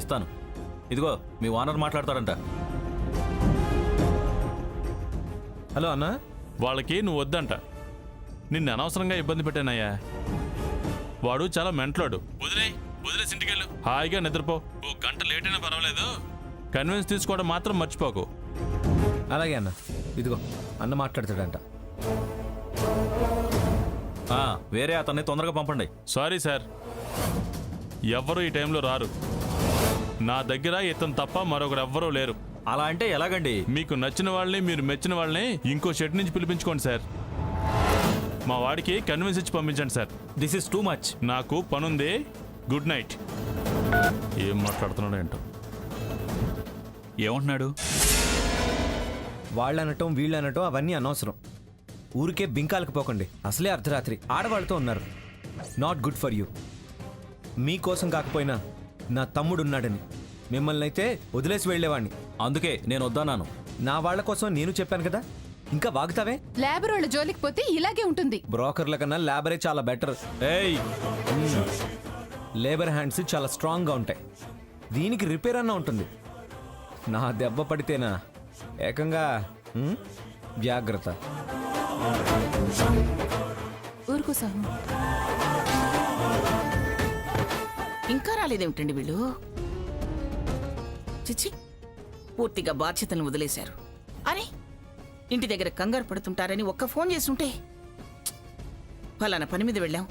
ఇస్తాను. ఇదిగో మీ owner మాట్లాడతాడంట. Hello అన్నా. వాళ్ళకి నువ్వు వద్దంట. నిన్ను అనవసరంగా ఇబ్బంది పెట్టానయ్యా. వాడు చాలా మెంటలాడు. వదిలేసి ఇంటికెళ్ళు, హాయిగా నిద్రపో. ఓ గంట లేట్ అయినా పర్వాలేదు, కన్విన్స్ తీసుకోవడం మాత్రం మర్చిపోకు. అలాగే అన్న. ఇదిగో అన్న మాట్లాడతాడంట. వేరే అతన్ని తొందరగా పంపండి. సారీ సార్, ఎవ్వరూ ఈ టైంలో రారు. నా దగ్గర ఇతను తప్ప మరొకరు ఎవ్వరూ లేరు. అలా అంటే ఎలాగండి? మీకు నచ్చిన వాళ్ళని, మీరు మెచ్చిన వాళ్ళని ఇంకో షెడ్ నుంచి పిలిపించుకోండి సార్. మా వాడికి కన్విన్స్ ఇచ్చి పంపించండి sir. This is too much. నాకు పనుంది. Good night. ఏం మాట్లాడుతున్నాడు ఏంటో. ఏమంటున్నాడు? వాళ్ళనటం వీళ్ళనటం అవన్నీ అనవసరం. ఊరికే బింకాలకు పోకండి. అసలే అర్ధరాత్రి ఆడవాళ్ళతో ఉన్నారు. Not good for you. మీకోసం కాకపోయినా నా తమ్ముడున్నాడని మిమ్మల్ని అయితే వదిలేసి వెళ్ళేవాడిని. అందుకే నేను వద్దన్నాను. నా వాళ్ళ కోసం నేను చెప్పాను కదా, ఇంకా వాగుతావే? లేబర్ వాళ్ళ జోలికి పోతే ఇలాగే ఉంటుంది. బ్రోకర్ల కన్నా లేబరే చాలా బెటర్. ఏయ్, లేబర్ హ్యాండ్స్ చాలా స్ట్రాంగ్గా ఉంటాయి. దీనికి రిపేర్ అన్న ఉంటుంది. నా దెబ్బ పడితేనా ఏకంగా జాగ్రత్త. ఊరుకో సాహు. ఇంకా రాలేదేమిటండి వీళ్ళు? చిచ్చి, పూర్తిగా బాధ్యతలను వదిలేశారు. అరే, ఇంటి దగ్గర కంగారు పడుతుంటారని ఒక్క ఫోన్ చేస్తుంటే, ఫలానా పని మీద వెళ్ళాం,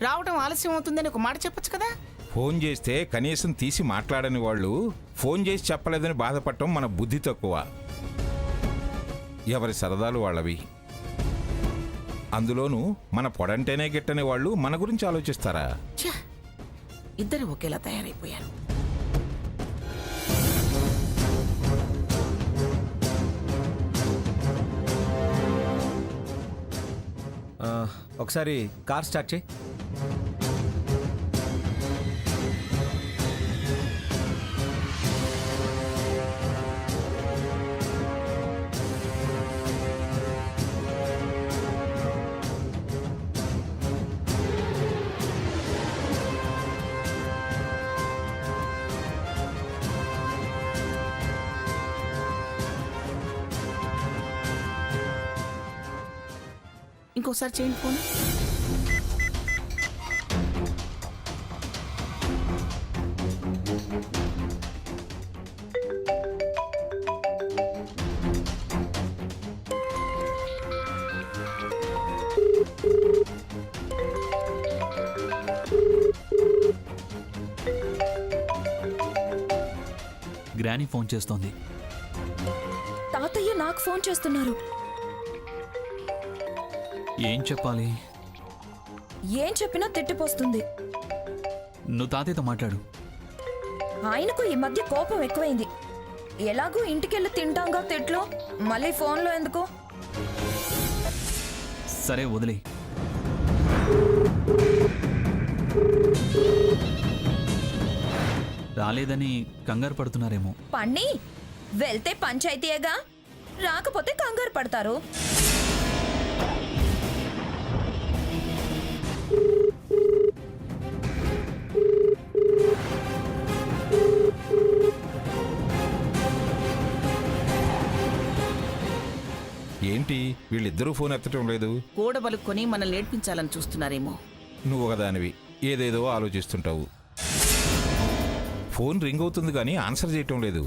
రావటం ఆలస్యం అవుతుందని ఒక మాట చెప్పొచ్చు కదా. ఫోన్ చేస్తే కనీసం తీసి మాట్లాడని వాళ్ళు ఫోన్ చేసి చెప్పలేదని బాధపడటం మన బుద్ధి తక్కువ. ఎవరి సరదాలు వాళ్ళవి. అందులోనూ మన పొడంటేనే గిట్టని వాళ్ళు మన గురించి ఆలోచిస్తారా? ఛ, ఇద్దరు ఒకేలా తయారైపోయారు. ఒకసారి కార్ స్టార్ట్ చేయి. ఇంకోసారి చేయండి ఫోన్. గ్రానీ ఫోన్ చేస్తోంది. తాతయ్య నాకు ఫోన్ చేస్తున్నారు. ఏం చెప్పాలి? ఏం చెప్పినా తిట్టిపోస్తుంది. నువ్వు తాతయ్యతో మాట్లాడు. ఆయనకు ఈ మధ్య కోపం ఎక్కువైంది. ఎలాగూ ఇంటికెళ్ళి తింటాంగా తిట్లు, మళ్ళీ ఫోన్లో ఎందుకు? సరే వదిలే. రాలేదని కంగారు పడుతున్నారేమో. పన్ని వెళ్తే పంచాయతీయేగా, రాకపోతే కంగారు పడతారు. ఏంటి వీళ్ళిద్దరూ ఫోన్ ఎత్తటం లేదు? కూడబలుక్కొని మనల్ని నేర్పించాలని చూస్తున్నారేమో. నువ్వు ఒకదానివి ఏదేదో ఆలోచిస్తుంటావు. ఫోన్ రింగ్ అవుతుంది కానీ ఆన్సర్ చేయటం లేదు.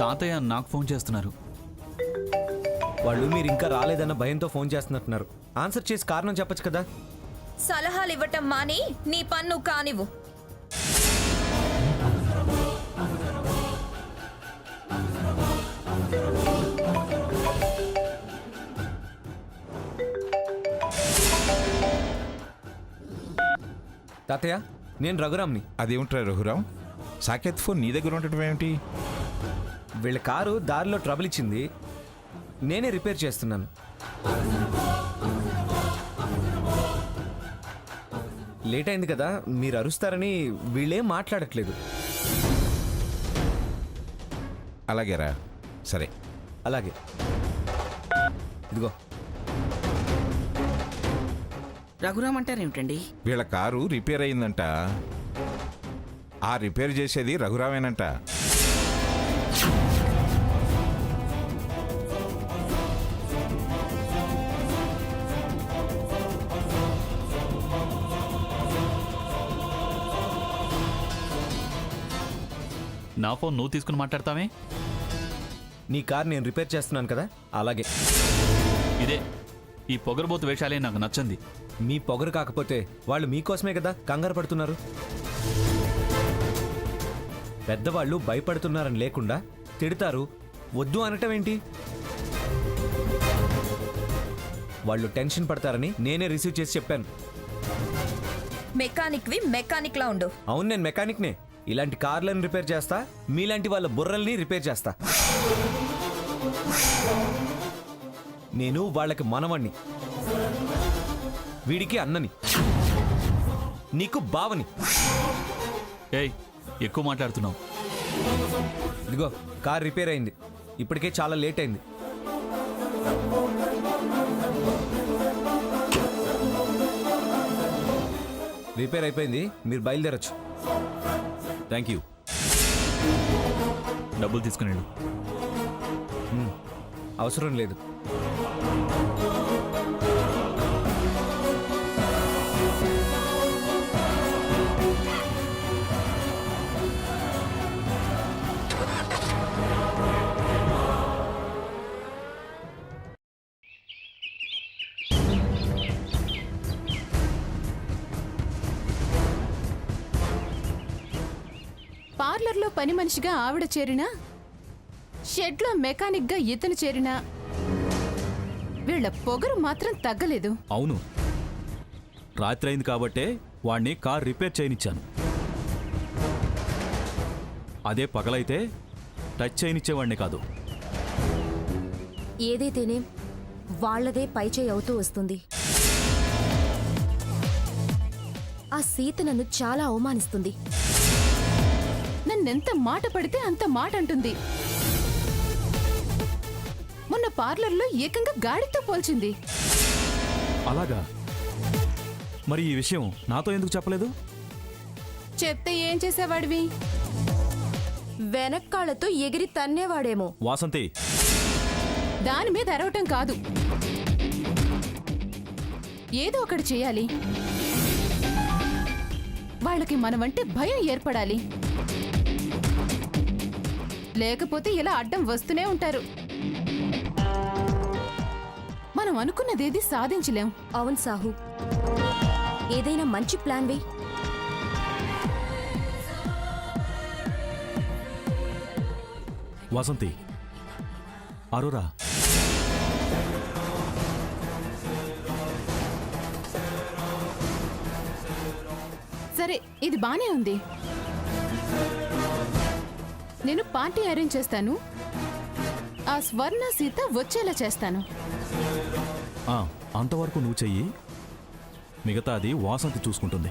తాతయ్య నాకు ఫోన్ చేస్తున్నారు. వాళ్ళు మీరు ఇంకా రాలేదన్న భయంతో ఫోన్ చేస్తున్నట్టున్నారు. ఆన్సర్ చేసి కారణం చెప్పచ్చు కదా. సలహాలు ఇవ్వటం మాని నీ పన్ను కానివ్వు. తాతయ్య, నేను రఘురామ్ని. అదేమిట్రా రఘురాం, సాకేత్ ఫోన్ నీ దగ్గర ఉండటం ఏమిటి? వీళ్ళ కారు దారిలో ట్రబుల్ ఇచ్చింది, నేనే రిపేర్ చేస్తున్నాను. లేట్ అయింది కదా, మీరు అరుస్తారని వీళ్ళేం మాట్లాడట్లేదు. అలాగేరా, సరే. అలాగే, ఇదిగో రఘురామ్ అంటారేమిటండి? వీళ్ళ కారు రిపేర్ అయిందంట. ఆ రిపేర్ చేసేది రఘురామేనంట. నా ఫోన్ నువ్వు తీసుకుని మాట్లాడతావే? నీ కార్ నేను రిపేర్ చేస్తున్నాను కదా, అలాగే. ఇదే ఈ పొగరబోతు వేషాలే నాకు నచ్చింది. మీ పొగరు కాకపోతే వాళ్ళు మీకోసమే కదా కంగారు పడుతున్నారు. పెద్దవాళ్ళు భయపడుతున్నారని లేకుండా తిడతారు, వద్దు అనటం ఏంటి? వాళ్ళు టెన్షన్ పడతారని నేనే రిసీవ్ చేసి చెప్పాను. మెకానిక్వి మెకానిక్లా ఉండు. అవును, నేను మెకానిక్నే. ఇలాంటి కార్లను రిపేర్ చేస్తా, మీలాంటి వాళ్ళ బుర్రల్ని రిపేర్ చేస్తా. నేను వాళ్ళకి మనవణ్ణి, వీడికి అన్నని, నీకు బావని. ఏయ్, ఎక్కువ మాట్లాడుతున్నావు. ఇదిగో కార్ రిపేర్ అయింది, ఇప్పటికే చాలా లేట్ అయింది. రిపేర్ అయిపోయింది, మీరు బయలుదేరచ్చు. Thank you. డబ్బులు తీసుకుని వెళ్ళు. అవసరం లేదు. పార్లర్లో పని మనిషిగా ఆవిడ చేరినా, షెడ్లో మెకానిక్గా ఇతను చేరినా వీళ్ళ పొగరు మాత్రం తగ్గలేదు. అవును, రాత్రి అయింది కాబట్టే వాణ్ణి కార్ రిపేర్ చేయనిచ్చాను. అదే పగలైతే టచ్ చేయనిచ్చేవాడిని కాదు. ఏదైతేనే వాళ్లదే పైచేయి అవుతూ వస్తుంది. ఆ సీత నన్ను చాలా అవమానిస్తుంది. నన్నెంత మాట పడితే అంత మాట అంటుంది. మొన్న పార్లర్లో ఏకంగా గాడితో పోల్చింది. అలాగా? మరి ఈ విషయం నాతో ఎందుకు చెప్పలేదు? చెప్తే ఏం చేసేవాడివి? వెనక్కాళ్లతో ఎగిరి తన్నేవాడేమో. వాసంతి, దాని మీద అరవటం కాదు, ఏదో ఒకటి చేయాలి. వాళ్ళకి మనమంటే భయం ఏర్పడాలి. లేకపోతే ఇలా అడ్డం వస్తూనే ఉంటారు. మనం అనుకున్నదేది సాధించలేం. అవును సాహు, ఏదైనా మంచి ప్లాన్ వే. వాసంతి, అరోరా, సరే, ఇది బానే ఉంది. నేను పార్టీ అరేంజ్ చేస్తాను. ఆ స్వర్ణ సీత వచ్చేలా చేస్తాను. అంతవరకు నువ్వు చెయ్యి, మిగతాది వాసంతి చూసుకుంటుంది.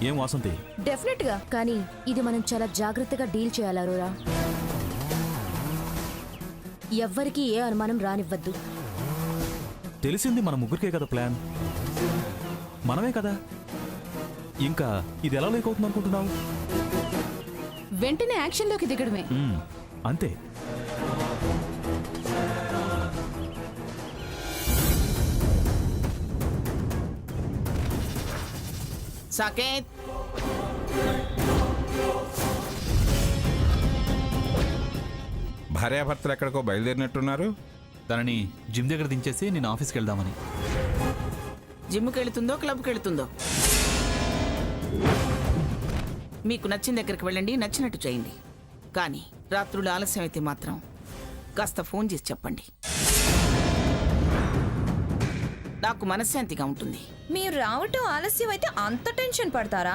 ఏం వాసంతి? డెఫినెట్ గా, కానీ ఇది మనం చాలా జాగ్రత్తగా డీల్ చేయాలి అరోరా. ఎవ్వరికీ ఏ అనుమానం రానివ్వద్దు. తెలిసింది మన ముగ్గురికే కదా ప్లాన్, మనమే కదా. ఇంకా ఇది ఎలా లేకవుతుంది అనుకుంటున్నావు? వెంటనే యాక్షన్లోకి దిగడమే. అంతే. సాకేత్, భార్యాభర్తలు ఎక్కడికో బయలుదేరినట్టున్నారు. తనని జిమ్ దగ్గర దించేసి నేను ఆఫీస్కి వెళ్దామని. జిమ్కి వెళుతుందో క్లబ్కి వెళుతుందో మీకు నచ్చిన దగ్గరికి వెళ్ళండి, నచ్చినట్టు చేయండి. కానీ రాత్రులు ఆలస్యం అయితే మాత్రం కాస్త ఫోన్ చేసి చెప్పండి. నాకు మనశ్శాంతిగా ఉంటుంది. మీరు రావటం ఆలస్యం అయితే అంత టెన్షన్ పడతారా?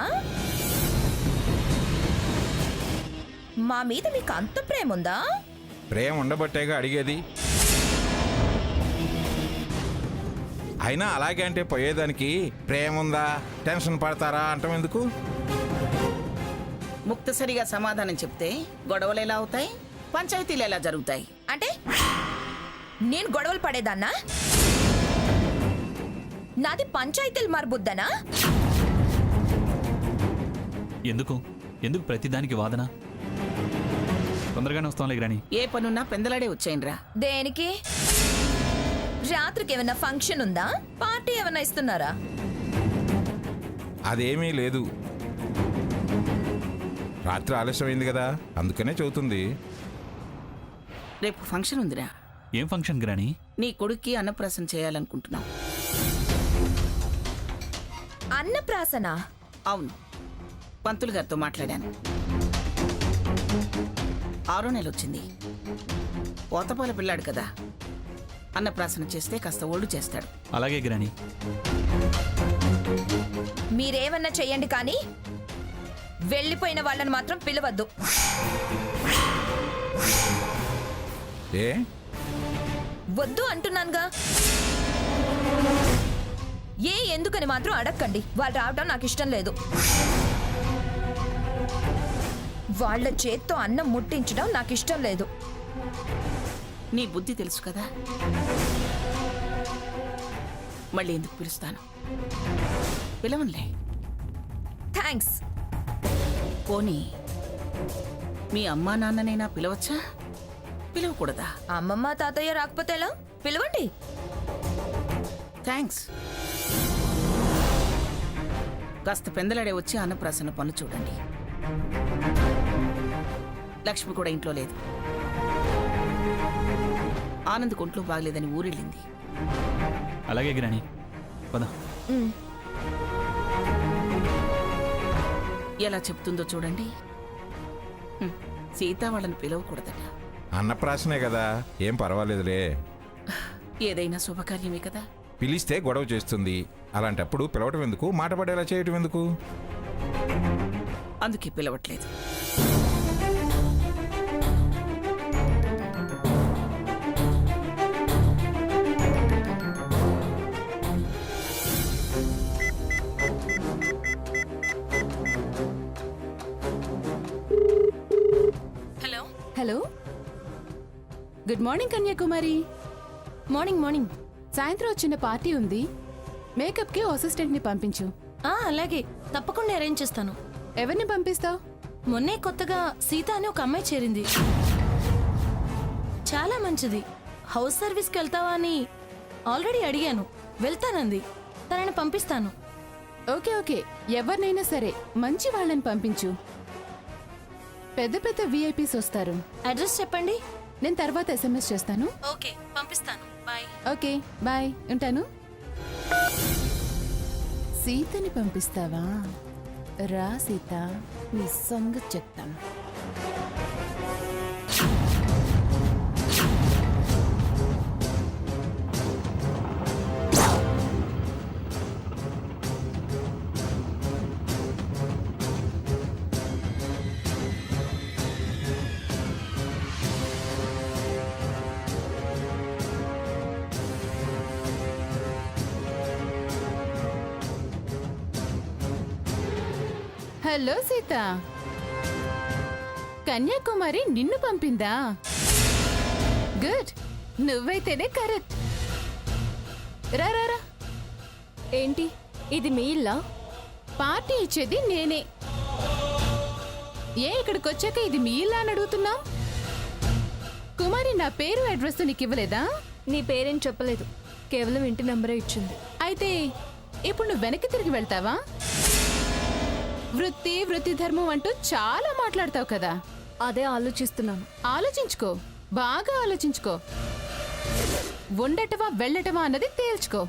మా మీద మీకు అంత ప్రేమ ఉందా? ప్రేమ ఉండబట్టేగా అడిగేది. అయినా అలాగే అంటే పోయేదానికి ప్రేమ ఉందా, టెన్షన్ పడతారా అంటాం ఎందుకు? ముక్తసరిగా సమాధానం చెప్తే గొడవలు ఎలా అవుతాయి, పంచాయతీలు ఎలా జరుగుతాయి? అంటే నేను గొడవలు పడేదాన్నా? నాది పంచాయతీలు మార్బుద్దనా? ఎందుకు ఎందుకు ప్రతిదానికి వాదన? తొందరగానే వస్తాంలే గ్రాని. ఏ పనున్నా పెందలాడే వచ్చేయండిరా. దేనికి? రాత్రికి ఏమన్నా ఫంక్షన్ ఉందా? పార్టీ ఏమన్నా ఇస్తున్నారా? అదేమీ లేదు. రాత్రి ఆలస్యమైంది కదా, అందుకనే చదువుతుంది. రేపు ఫంక్షన్ ఉందిరా. ఏం ఫంక్షన్ గ్రాని? నీ కొడుక్కి అన్నప్రాసన చేయాలనుకుంటున్నాం. అన్నప్రాసన? అవును, పంతులు గారితో మాట్లాడాను. 6వ నెల వచ్చింది. పోతపాల పిల్లాడు కదా, అన్నప్రాసన చేస్తే కాస్త ఒళ్ళు చేస్తాడు. అలాగే గ్రాని. మీరేమన్నా చెయ్యండి కానీ వెళ్ళిపోయిన వాళ్ళని మాత్రం పిలవద్దు. ఏ వద్దు అంటున్నానుగా. ఎందుకని మాత్రం అడక్కండి. వాళ్ళు రావడం నాకు ఇష్టం లేదు. వాళ్ళ చేత్తో అన్నం ముట్టించడం నాకు ఇష్టం లేదు. నీ బుద్ధి తెలుసు కదా, మళ్ళీ ఎందుకు పిలుస్తాను? పిలవనులే. థ్యాంక్స్. పోనీ మీ అమ్మా నాన్ననైనా పిలవచ్చా? పిలవకూడదా? అమ్మమ్మ తాతయ్య రాకపోతే ఎలా? పిలవండి. థ్యాంక్స్. కాస్త పెందలాడే వచ్చి అన్నప్రాసన పనులు చూడండి. లక్ష్మి కూడా ఇంట్లో లేదు. ఆనంద్ ఒంట్లో బాగలేదని ఊరెళ్ళింది. అలాగే గ్రాని, పద. ఎలా చెప్తుందో చూడండి. సీత వాళ్ళని పిలవకూడదట. అన్నప్రాసనే కదా, ఏం పర్వాలేదులే. ఏదైనా శుభకార్యమే కదా. పిలిస్తే గొడవ చేస్తుంది. అలాంటప్పుడు పిలవటం ఎందుకు, మాట పడేలా చేయటం ఎందుకు? అందుకే పిలవట్లేదు. Hello hello, good morning Kanyakumari. Morning morning. సాయంత్రం చిన్న పార్టీ ఉంది. మేకప్కి అసిస్టెంట్ ని పంపించు. అలాగే, తప్పకుండా అరేంజ్ చేస్తాను. ఎవరిని పంపిస్తావు? మొన్నే కొత్తగా సీత అని ఒక అమ్మాయి చేరింది. చాలా మంచిది. హౌస్ సర్వీస్కి వెళ్తావా అని ఆల్రెడీ అడిగాను. వెళ్తానంది. తనని పంపిస్తాను. ఓకే ఓకే, ఎవరినైనా సరే మంచి వాళ్ళని పంపించు. పెద్ద పెద్ద విఐపీస్ వస్తారు. అడ్రస్ చెప్పండి. నేను తర్వాత SMS చేస్తాను. ఓకే, పంపిస్తాను. బాయ్. ఓకే బాయ్, ఉంటాను. సీతని పంపిస్తావా? రా సీత, నీ సంగతి చెప్తాను. హలో సీత, కన్యాకుమారి నిన్ను పంపిందా? Good, నువ్వైతేనే correct. రా రా రా. ఏంటి ఇది మీ ఇల్లా? పార్టీ ఇచ్చేది నేనే. ఏ ఇక్కడికి వచ్చాక ఇది మీ ఇల్లా అని అడుగుతున్నావు? కుమారి, నా పేరు అడ్రస్ నీకు ఇవ్వలేదా? నీ పేరేం చెప్పలేదు, కేవలం ఇంటి నంబరే ఇచ్చింది. అయితే ఇప్పుడు నువ్వు వెనక్కి తిరిగి వెళ్తావా? వృత్తి ధర్మం అంటూ చాలా మాట్లాడతావు కదా. అదే ఆలోచిస్తున్నాను. ఆలోచించుకో, బాగా ఆలోచించుకో. ఉండటమా వెళ్ళటమా అన్నది తేల్చుకో.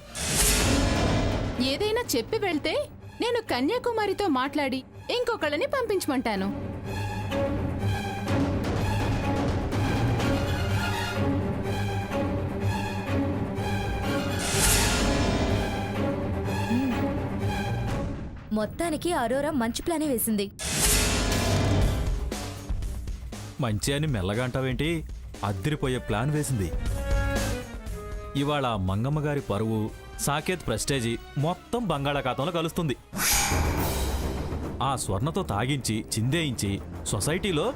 ఏదైనా చెప్పి వెళ్తే నేను కన్యాకుమారితో మాట్లాడి ఇంకొకళ్ళని పంపించమంటాను. మొత్తానికి అరోరా మంచి ప్లానే వేసింది. మంచి అని మెల్లగా అంటావేంటి? అద్దిరిపోయే ప్లాన్ వేసింది. ఇవాళ మంగమ్మ గారి పరువు, సాకేత్ ప్రెస్టేజీ మొత్తం బంగాళాఖాతంలో కలుస్తుంది. ఆ స్వర్ణతో తాగించి చిందేయించి సొసైటీలో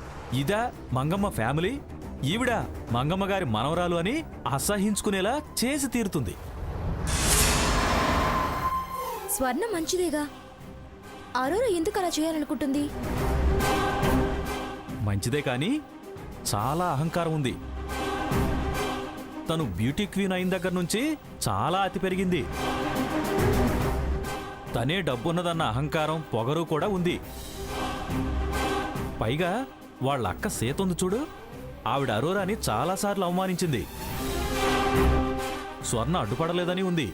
ఇదా మంగమ్మ ఫ్యామిలీ, ఈవిడ మంగమ్మ గారి మనవరాలు అని అసహించుకునేలా చేసి తీరుతుంది. స్వర్ణ మంచిదేగా. అరోరా ఎందుకు అలా చేయాలనుకుంటుంది? మంచిదే కానీ చాలా అహంకారం ఉంది. తను బ్యూటీ క్వీన్ అయిన దగ్గర నుంచి చాలా అతి పెరిగింది. తనే డబ్బున్నదన్న అహంకారం, పొగరు కూడా ఉంది. పైగా వాళ్ళ అక్క సీత ఉంది చూడు, ఆవిడ అరోరాని చాలాసార్లు అవమానించింది. స్వర్ణ అడ్డుపడలేదని ఉంది.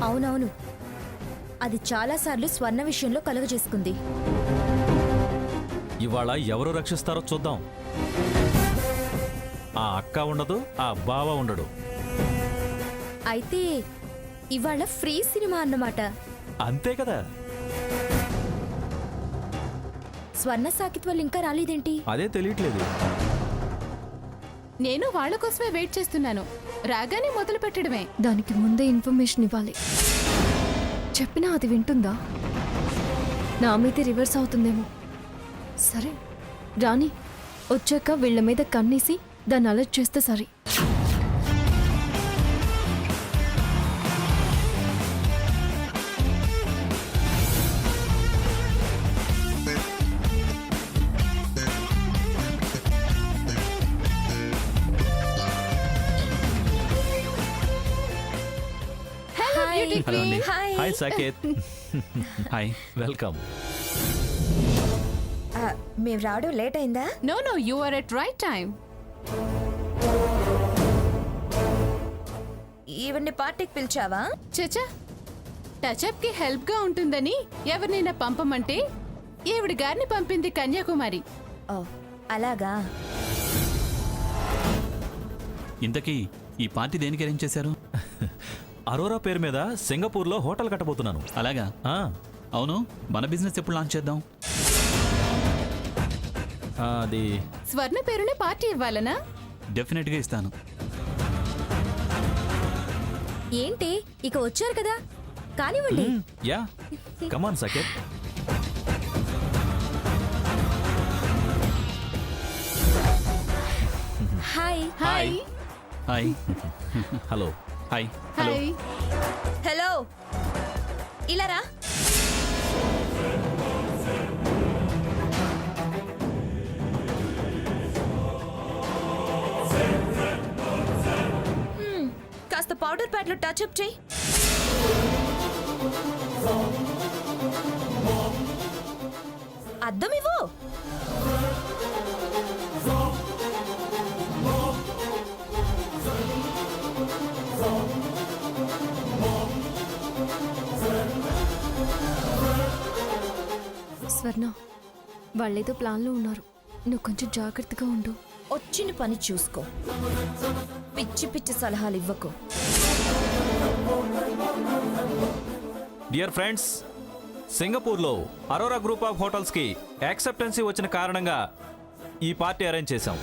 అవునవును, అది చాలాసార్లు స్వర్ణ విషయంలో కలుగజేసుకుంది. ఇవాళ ఎవరు రక్షిస్తారో చూద్దాం. ఆ అక్క ఉండదు, ఆ బావ ఉండడు. అయితే ఇవాళ ఫ్రీ సినిమా అన్నమాట. అంతే కదా. స్వర్ణ సాకిత్ వాళ్ళు ఇంకా రాలేదేంటి? అదే తెలియట్లేదు. నేను వాళ్ళ కోసమే వెయిట్ చేస్తున్నాను. రాగానే మొదలు పెట్టడమే. దానికి ముందే ఇన్ఫర్మేషన్ ఇవ్వాలి. చెప్పినా అది వింటుందా? నా మీద రివర్స్ అవుతుందేమో. సరే రాని, వచ్చాక వీళ్ళ మీద కన్నేసి దాన్ని అలర్ట్ చేస్తే సరే. హలో అండి. హాయ్ సాకేత్. హాయ్. వెల్కమ్. మేము రావడం లేట్ అయిందా? No no, you are at right time. ఈవెన్ని పార్టీకి పిలిచావా? చచా, టచ్అప్ కి హెల్ప్ గా ఉంటుందని ఎవరినైనా పంపమంటే ఈవిడ గారిని పంపింది కన్యాకుమారి. ఓ అలాగా. ఇంతకీ ఈ పార్టీ దేనికి అరేంజ్ చేశారు? అరోరా పేరు మీద సింగపూర్లో హోటల్ కట్టబోతున్నాను. అలాగా? ఆ, అవును, మన బిజినెస్ ఎప్పుడు లాంచ్ చేద్దాం? అది స్వర్ణ పేరునే పార్టీ ఇవ్వాలనా? డెఫినెట్గా ఇస్తాను. ఏంటి ఇక వచ్చారు కదా, కానివ్వండి. Yeah, come on Saket. Hi. Hi hi. Hello. Hi. Hello. Hi. Hello, ఇలా రా. కాస్త పౌడర్ ప్యాడ్లో టచ్ అప్ చేయి. అద్దం ఇవ్వు. స్వర్ణ, వాళ్ళేదో ప్లాన్లో ఉన్నారు. నువ్వు కొంచెం జాగ్రత్తగా ఉండు. వచ్చిన పని చూసుకో, పిచ్చి పిచ్చి సలహాలు ఇవ్వకు. డియర్ ఫ్రెండ్స్, సింగపూర్లో అరోరా గ్రూప్ ఆఫ్ హోటల్స్కి యాక్సెప్టెన్సీ వచ్చిన కారణంగా ఈ పార్టీ అరేంజ్ చేశాం.